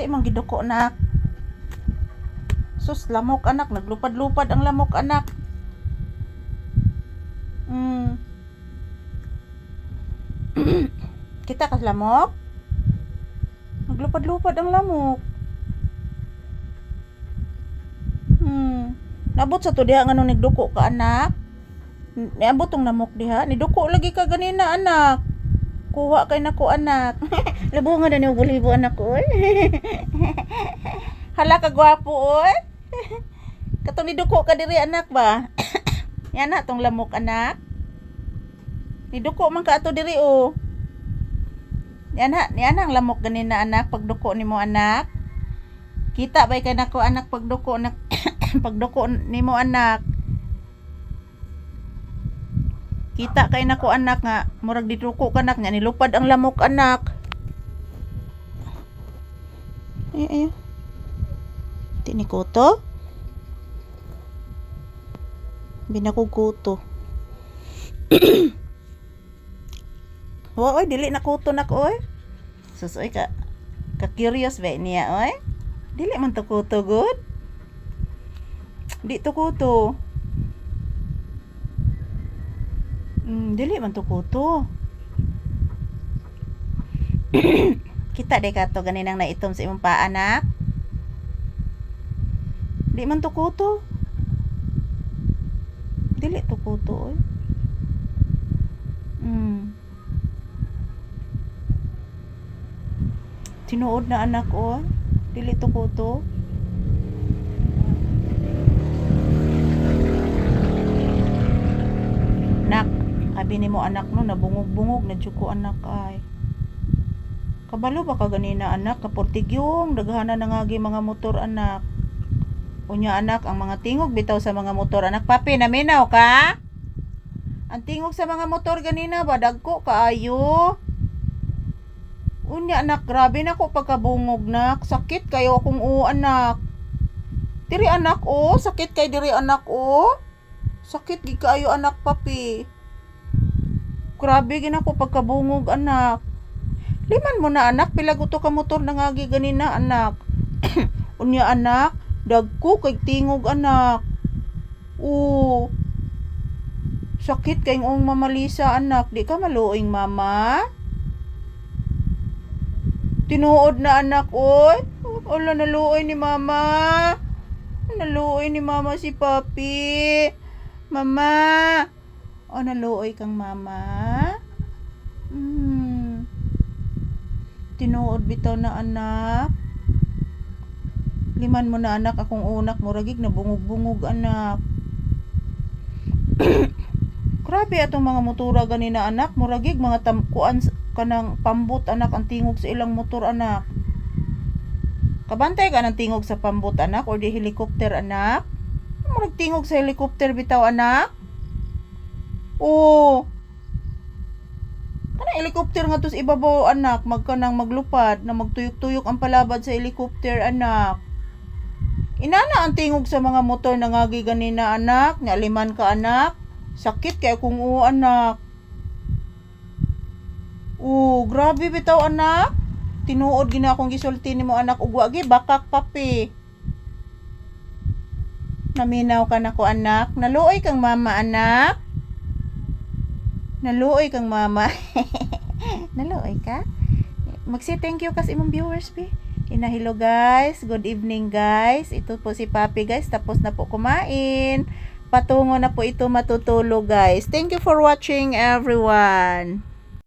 Sa imong giduko anak. Sus, lamok anak, naglupad-lupad ang lamok anak. Kita kas lamok? Naglupad-lupad ang lamok. Nabot sa to diha nga nung nigduko ka anak. Niabot tong namok diha, niduko lagi ka ganina anak. Kuha kay nako anak. Labo nga na ni bulibo anak ko. Hala ka gwapo oy. Katong niduko ka diri anak ba? Yan na tong lamok anak. Niduko man ka ato diri o. Yan ang lamok ganina anak pagduko nimo anak. Kita bay kay nako anak pagduko anak. Pagduko nimo anak. Kita kay nako anak nga murag diduko ka anak nya nilupad ang lamok anak. Ay. Tinikuto? Binakukuto. Oy, dili nakuto nak oy. Susoy ka curious ba niya oy? Dili man to kuto good. Di to kuto. Dili man to kuto. Kita de kato ganinang naitom sa imong paa anak. Di man to kuto. Dili to kuto oy. Tinuod na anak oy. Dili to kuto. Nak, abi nimo anak no nabungog-bungog na juko anak ay. Kabalo ba ka ganina anak kaportigyong daghana na nga mga motor anak. Unya anak ang mga tingog bitaw sa mga motor anak papi naminaw ka? Ang tingog sa mga motor ganina ba dagko kaayo? Unya anak grabe na ko pagkabungog nak sakit kayo akong anak. Diri anak sakit kay diri anak sakit gid kaayo anak papi. Grabe gid ako pagkabungog anak. Liman mo na anak pilaguto ka motor nangagi ganina anak. Unya anak dagko kay tingog anak. Sakit kay ngong mamalisa anak. Di ka maluoy mama? Tinuod na anak oy. Ala naluoy ni mama. Naluoy ni mama si papi. Mama. Naluoy kang mama. Tinuod bitaw na anak. Liman mo na anak akong unak muragig na bungog-bungog anak. Grabe atong mga motora ganina anak muragig mga kuan kanang pambot anak ang tingog sa ilang motor anak. Kabantay ka ng tingog sa pambot anak or di helicopter anak? Murag tingog sa helicopter bitaw anak? Kanang helicopter nga tos ibabaw anak magkanang maglupad na magtuyok-tuyok ang palabad sa helicopter anak. Inana ang tingog sa mga motor na ngagi ganina anak, nialiman ka anak. Sakit kay kung anak. Grabe bitaw anak. Tinuod gina akong gisulti nimo anak ug wa gi bakak papi. Naminaw ka nako anak. Naluoy kang mama anak. Naluoy kang mama. Naluoy ka? Magsi thank you kas imong viewers be. Hello guys, good evening guys. Ito po si Papi guys, tapos na po kumain. Patungo na po ito matutulog guys. Thank you for watching everyone.